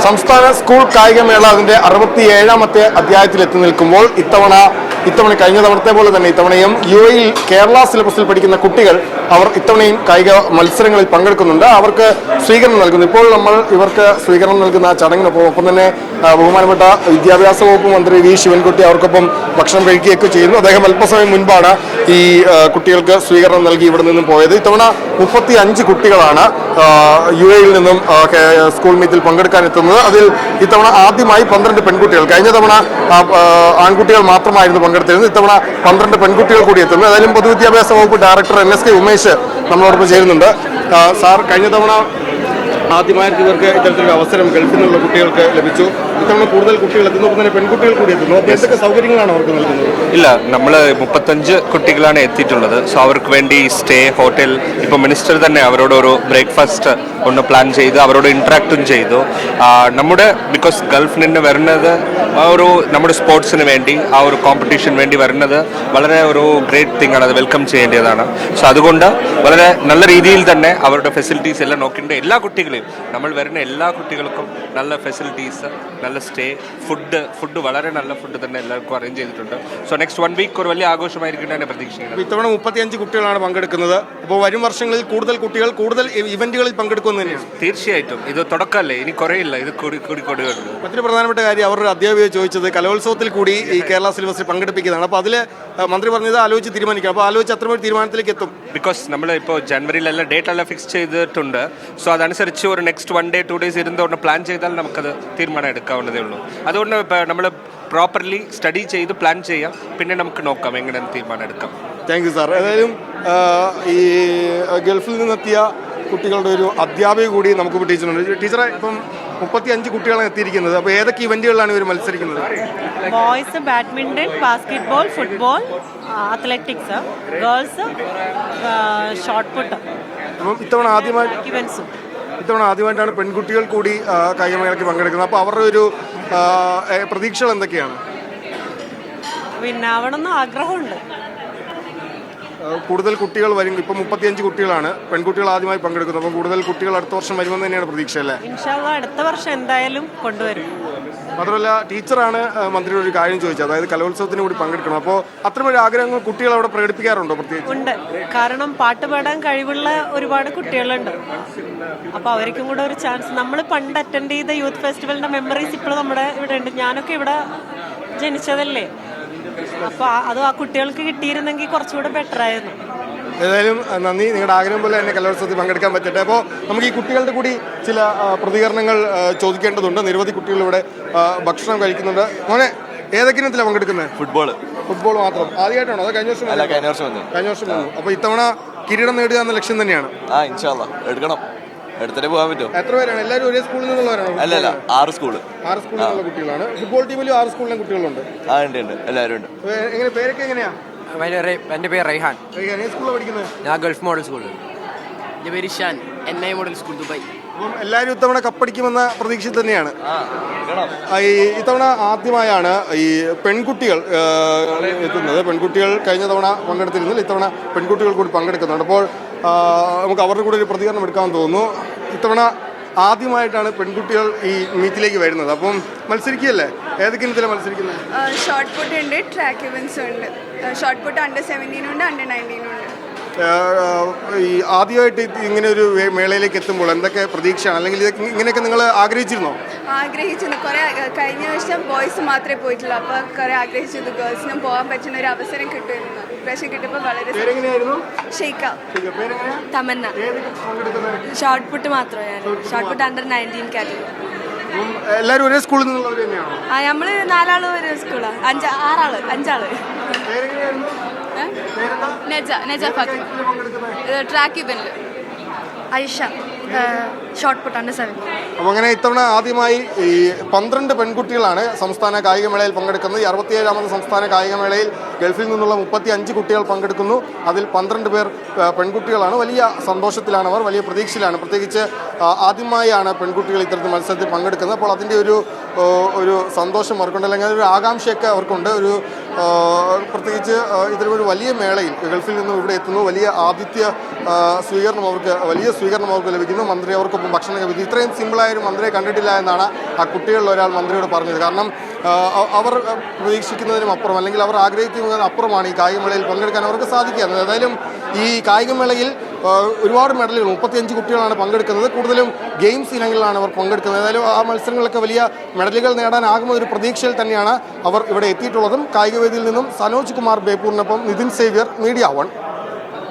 സംസ്ഥാന സ്കൂൾ കായികമേള അതിന്റെ 67ാമത്തെ അധ്യായത്തിൽ എത്തി നിൽക്കുമ്പോൾ ഇത്തവണ കഴിഞ്ഞ തവണത്തെ പോലെ തന്നെ ഇത്തവണയും UAE കേരള സിലബസിൽ പഠിക്കുന്ന കുട്ടികൾ അവർ ഇത്തവണയും കായിക മത്സരങ്ങളിൽ പങ്കെടുക്കുന്നുണ്ട്. അവർക്ക് സ്വീകരണം നൽകുന്നു. ഇപ്പോൾ നമ്മൾ ഇവർക്ക് സ്വീകരണം നൽകുന്ന ചടങ്ങിനൊപ്പം ഒപ്പം തന്നെ ബഹുമാനപ്പെട്ട വിദ്യാഭ്യാസ വകുപ്പ് മന്ത്രി വി ശിവൻകുട്ടി അവർക്കൊപ്പം ഭക്ഷണം കഴിക്കുകയൊക്കെ ചെയ്യുന്നു. അദ്ദേഹം അല്പസമയം മുൻപാണ് ഈ കുട്ടികൾക്ക് സ്വീകരണം നൽകി ഇവിടെ നിന്നും പോയത്. ഇത്തവണ 35 കുട്ടികളാണ് UAE നിന്നും സ്കൂൾ മീറ്റിൽ പങ്കെടുക്കാൻ എത്തുന്നത്. അതിൽ ഇത്തവണ ആദ്യമായി 12 പെൺകുട്ടികൾ. കഴിഞ്ഞ തവണ ആൺകുട്ടികൾ മാത്രമായിരുന്നു പങ്കെടുത്തിരുന്നത്. ഇത്തവണ 12 പെൺകുട്ടികൾ കൂടി എത്തുന്നു. ഏതായാലും പൊതുവിദ്യാഭ്യാസ വകുപ്പ് ഡയറക്ടർ NSK ഉമേഷ് നമ്മളോടൊപ്പം ചേരുന്നുണ്ട്. സാർ, കഴിഞ്ഞ തവണ ആദ്യമായിട്ട് ഇവർക്ക് ഇത്തരത്തിലൊരു അവസരം ഗൾഫിൽ നിന്നുള്ള കുട്ടികൾക്ക് ലഭിച്ചു. ഇത്തവണ കൂടുതൽ കുട്ടികൾ എത്തുന്നു, തന്നെ പെൺകുട്ടികൾ കൂടി എത്തുന്നു. എന്തൊക്കെ സൗകര്യങ്ങളാണ് അവർക്ക് നൽകുന്നത്? ഇല്ല, നമ്മൾ 35 കുട്ടികളാണ് എത്തിയിട്ടുള്ളത്. സോ അവർക്ക് വേണ്ടി സ്റ്റേ, ഹോട്ടൽ, ഇപ്പോൾ മിനിസ്റ്റർ തന്നെ അവരോട് ഒരു ബ്രേക്ക്ഫാസ്റ്റ് ഒന്ന് പ്ലാൻ ചെയ്ത് അവരോട് ഇൻട്രാക്റ്റും ചെയ്തു. നമ്മുടെ ബിക്കോസ് ഗൾഫിൽ നിന്ന് വരുന്നത് നമ്മുടെ സ്പോർട്സിന് വേണ്ടി ഒരു കോമ്പറ്റീഷൻ വേണ്ടി വരുന്നത് വളരെ ഒരു ഗ്രേറ്റ് തിങ് ആണ്. അത് വെൽക്കം ചെയ്യേണ്ടതാണ്. സോ അതുകൊണ്ട് വളരെ നല്ല രീതിയിൽ തന്നെ അവരുടെ ഫെസിലിറ്റീസ് എല്ലാം നോക്കിയിട്ട് എല്ലാ കുട്ടികളെയും നമ്മൾ വരുന്ന എല്ലാ കുട്ടികൾക്കും നല്ല ഫെസിലിറ്റീസ്, നല്ല സ്റ്റേ, ഫുഡ് വളരെ നല്ല ഫുഡ് തന്നെ എല്ലാവർക്കും അറേഞ്ച് ചെയ്തിട്ടുണ്ട്. സോ നെക്സ്റ്റ് 1 വീക്ക് ഒരു വലിയ ആഘോഷമായിരിക്കും എന്നെ പ്രതീക്ഷിക്കുന്നത്. ഇത്തവണ 35 കുട്ടികളാണ് പങ്കെടുക്കുന്നത്. അപ്പോൾ വരും വർഷങ്ങളിൽ കൂടുതൽ കുട്ടികൾ കൂടുതൽ ഇവന്റുകളിൽ പങ്കെടുക്കുമെന്ന് തന്നെയാണ്. തീർച്ചയായിട്ടും ഇത് തുടക്കമല്ലേ, ഇനി കുറയില്ല, ഇത് കൂടി മറ്റൊരു പ്രധാനപ്പെട്ട കാര്യം അവരുടെ അധ്യാപിക ചോദിച്ചത് കലോത്സവത്തിൽ കൂടി ഈ കേരള സിലബസിൽ പങ്കെടുപ്പിക്കുന്നതാണ്. അപ്പോൾ അതിൽ മന്ത്രി പറഞ്ഞത് ആലോചിച്ച് തീരുമാനിക്കാം. അപ്പോൾ ആലോചിച്ച് അത്രമേൽ തീരുമാനത്തിലേക്ക് എത്തും. ബിക്കോസ് നമ്മൾ ഇപ്പോൾ ജനുവരിയിലെല്ലാം ഡേറ്റ് എല്ലാം ഫിക്സ് ചെയ്തിട്ടുണ്ട്. സോ അതനുസരിച്ച് ഒരു നെക്സ്റ്റ് 1 day 2 days ഇരുന്നുകൊണ്ട് പ്ലാൻ ചെയ്താൽ നമുക്കത് തീരുമാനം എടുക്കാവുന്നതേ ഉള്ളൂ. അതുകൊണ്ട് നമ്മൾ പ്രോപ്പർലി സ്റ്റഡി ചെയ്ത് പ്ലാൻ ചെയ്യാം, പിന്നെ നമുക്ക് നോക്കാം എങ്ങനെയാണ് തീരുമാനം എടുക്കാം. Thank you sir. ഏതായാലും ഈ ഗൾഫിൽ നിന്നെത്തിയ കുട്ടികളുടെ ഒരു അധ്യാപിക കൂടി നമുക്ക് ടീച്ചറുണ്ട്. ടീച്ചറെ, ഇപ്പം 35 കുട്ടികളാണ് എത്തിയിരിക്കുന്നത്. അപ്പോൾ ഏതൊക്കെ ഇവന്റുകളിലാണ് ഇവർ മത്സരിക്കുന്നത്? Boys badminton, basketball, football, athletics, girls shot put. അപ്പം ഇത്തവണ ആദ്യമായിട്ടാണ് പെൺകുട്ടികൾ കൂടി കായികമേളയ്ക്ക് പങ്കെടുക്കുന്നത്. അപ്പോൾ അവരുടെ ഒരു പ്രതീക്ഷകൾ എന്തൊക്കെയാണ്? വിന്നാവണമെന്ന് ആഗ്രഹമുണ്ട്. കൂടുതൽ കുട്ടികൾ വരും. ഇപ്പം 35 കുട്ടികളാണ് പെൺകുട്ടികൾ ആദ്യമായി പങ്കെടുക്കുന്നത്. അപ്പോൾ കൂടുതൽ കുട്ടികൾ അടുത്ത വർഷം വരുമെന്ന് തന്നെയാണ് പ്രതീക്ഷ, അല്ലേ? ഇൻഷാ അല്ലാഹ് അടുത്ത വർഷം എന്തായാലും കൊണ്ടുവരും. മാത്രമല്ല, ടീച്ചറാണ് മന്ത്രിയുടെ ഒരു കാര്യം ചോദിച്ചത്, അതായത് കലോത്സവത്തിന് കൂടി പങ്കെടുക്കണം. അപ്പോൾ അത്രമൊരു ആഗ്രഹങ്ങൾ കുട്ടികൾ അവിടെ പ്രകടിപ്പിക്കാറുണ്ടോ? പ്രത്യേകിച്ച് ഉണ്ട്, കാരണം പാട്ട് പാടാൻ കഴിവുള്ള ഒരുപാട് കുട്ടികളുണ്ട്. അപ്പോൾ അവർക്കും കൂടെ ഒരു ചാൻസ്. നമ്മൾ പണ്ട് അറ്റൻഡ് ചെയ്ത യൂത്ത് ഫെസ്റ്റിവലിൻ്റെ മെമ്മറീസ് ഇപ്പോൾ നമ്മുടെ ഇവിടെ ഉണ്ട്. ഞാനൊക്കെ ഇവിടെ ജനിച്ചതല്ലേ, അപ്പോൾ അത് ആ കുട്ടികൾക്ക് കിട്ടിയിരുന്നെങ്കിൽ കുറച്ചുകൂടെ ബെറ്റർ ആയിരുന്നു. ഏതായാലും നന്ദി. നിങ്ങളുടെ ആഗ്രഹം പോലെ തന്നെ കലോത്സവത്തിൽ പങ്കെടുക്കാൻ പറ്റട്ടെ. അപ്പോൾ നമുക്ക് ഈ കുട്ടികളുടെ കൂടി ചില പ്രതികരണങ്ങൾ ചോദിക്കേണ്ടതുണ്ട്. നിരവധി കുട്ടികൾ ഇവിടെ ഭക്ഷണം കഴിക്കുന്നുണ്ട്. മോനെ, ഏതൊക്കെ ഇനത്തിലാണ് പങ്കെടുക്കുന്നത്? ഫുട്ബോൾ മാത്രം. ആദ്യമായിട്ടാണോ? അത് കഴിഞ്ഞ വർഷം വന്നു. അപ്പോൾ ഇത്തവണ കിരീടം നേടുക എന്ന ലക്ഷ്യം തന്നെയാണ്. ഇൻഷാ അല്ലാഹ് എടുക്കണം, എടുത്തിട്ടേ പോകാൻ പറ്റും. എത്ര പേരാണ്? എല്ലാവരും ഒരേ സ്കൂളിൽ നിന്നുള്ളവരാണോ? അല്ലല്ല, 6 സ്കൂളിൽ നിന്നുള്ള കുട്ടികളാണ്. ഫുട്ബോൾ ടീമിലും 6 സ്കൂളിലെ കുട്ടികളുണ്ട്. ഉണ്ട്, എല്ലാവരും ഉണ്ട്. എങ്ങനെ, പേരൊക്കെ എങ്ങനെയാ? എൻ്റെ പേര് റൈഹാൻ. ഏത് സ്കൂളിലാണ് പഠിക്കുന്നത്? ഞാൻ ഗൾഫ് മോഡൽ സ്കൂളിൽ. എൻ്റെ പേര് Shan, NI model school, Dubai. അപ്പം എല്ലാവരും ഇത്തവണ കപ്പടിക്കുമെന്ന പ്രതീക്ഷ തന്നെയാണ്. ഇത്തവണ ആദ്യമായാണ് ഈ പെൺകുട്ടികൾ എത്തുന്നത്. പെൺകുട്ടികൾ കഴിഞ്ഞ തവണ പങ്കെടുത്തിരുന്നില്ല, ഇത്തവണ പെൺകുട്ടികൾ കൂടി പങ്കെടുക്കുന്നുണ്ട്. അപ്പോൾ നമുക്ക് അവരുടെ കൂടെ ഒരു പ്രതികരണം എടുക്കാമെന്ന് തോന്നുന്നു. ഇത്തവണ ആദ്യമായിട്ടാണ് പെൺകുട്ടികൾ ഈ മീറ്റിലേക്ക് വരുന്നത്. അപ്പം മത്സരിക്കുകയല്ലേ? ഏതൊക്കെ ഇനത്തിലാണ് മത്സരിക്കുന്നത്? ഷോർട്ട് പുട്ട് ഉണ്ട്, ട്രാക്ക് ഇവൻസ് ഉണ്ട്. ഷോർട്ട് പുട്ട് under 17 ഉണ്ട്, under 19 ഉണ്ട്. ഈ ആദ്യമായിട്ട് ഇങ്ങനെ ഒരു മേളയിലേക്ക് എത്തുമ്പോൾ എന്തൊക്കെ പ്രതീക്ഷയാണ്, അല്ലെങ്കിൽ ഇങ്ങനെയൊക്കെ നിങ്ങൾ ആഗ്രഹിച്ചിരുന്നോ? ആഗ്രഹിച്ചിരുന്നു. കുറേ കഴിഞ്ഞ വർഷം ബോയ്സ് മാത്രമേ പോയിട്ടുള്ളൂ. അപ്പോൾ കുറേ ആഗ്രഹിച്ചിരുന്നു ഗേൾസിനും പോകാൻ പറ്റുന്ന ഒരു അവസരം കിട്ടുമായിരുന്നു. ഇപ്രാവശ്യം കിട്ടിയപ്പോൾ വളരെ ഷെയ്ക്ക, തമന്ന. ഷോർട്ട് പുട്ട് മാത്രമേ, ഷോർട്ട് പുട്ട് under 19 കാറ്റഗറി. എല്ലാവരും ഒരേ സ്കൂളിൽ നിന്നുള്ളവർ തന്നെയാണോ? നമ്മൾ 4 ആള് ഒരു സ്കൂളാണ്. 5 നെജ ഫാത്തിമ. ട്രാക്ക് ഇവന്റിൽ ഐഷ, ഷോർട്ട് പുട്ട് under 7. അപ്പോൾ അങ്ങനെ ഇത്തവണ ആദ്യമായി ഈ 12 പെൺകുട്ടികളാണ് സംസ്ഥാന കായികമേളയിൽ പങ്കെടുക്കുന്നത്. ഈ 67ാമത് സംസ്ഥാന കായികമേളയിൽ ഗൾഫിൽ നിന്നുള്ള 35 കുട്ടികൾ പങ്കെടുക്കുന്നു. അതിൽ 12 പേർ പെൺകുട്ടികളാണ്. വലിയ സന്തോഷത്തിലാണ് അവർ, വലിയ പ്രതീക്ഷയിലാണ്. പ്രത്യേകിച്ച് ആദ്യമായാണ് പെൺകുട്ടികൾ ഇത്തരത്തിൽ മത്സരത്തിൽ പങ്കെടുക്കുന്നത്. അപ്പോൾ അതിൻ്റെ ഒരു സന്തോഷം അവർക്കുണ്ട്, അല്ലെങ്കിൽ ഒരു ആകാംക്ഷയൊക്കെ അവർക്കുണ്ട്. പ്രത്യേകിച്ച് ഇത്തരമൊരു വലിയ മേളയിൽ ഗൾഫിൽ നിന്നും ഇവിടെ എത്തുന്നു, വലിയ ആതിഥ്യ സ്വീകരണം അവർക്ക് വലിയ സ്വീകരണം അവർക്ക് ലഭിക്കുന്നു. മന്ത്രി അവർക്കൊപ്പം ഭക്ഷണം കഴിക്കുന്നു. ഇത്രയും സിമ്പിളായ ഒരു മന്ത്രിയെ കണ്ടിട്ടില്ല എന്നാണ് ആ കുട്ടികളിൽ ഒരാൾ മന്ത്രിയോട് പറഞ്ഞത്. കാരണം അവർ പ്രതീക്ഷിക്കുന്നതിനും അപ്പുറം അല്ലെങ്കിൽ അവർ ആഗ്രഹിക്കുന്നതിനും അപ്പുറമാണ് ഈ കായികമേളയിൽ പങ്കെടുക്കാൻ അവർക്ക് സാധിക്കുക. ഏതായാലും ഈ കായികമേളയിൽ ഒരുപാട് മെഡലുകൾ 35 കുട്ടികളാണ് പങ്കെടുക്കുന്നത്. കൂടുതലും ഗെയിംസ് ഇനങ്ങളിലാണ് അവർ പങ്കെടുക്കുന്നത്. ഏതായാലും ആ മത്സരങ്ങളൊക്കെ വലിയ മെഡലുകൾ നേടാനാകുന്ന ഒരു പ്രതീക്ഷയിൽ തന്നെയാണ് അവർ ഇവിടെ എത്തിയിട്ടുള്ളതും. കായികവേദിയിൽ നിന്നും സനോജ് കുമാർ ബേപ്പൂരിനൊപ്പം നിതിൻ സേവ്യർ, മീഡിയ 1.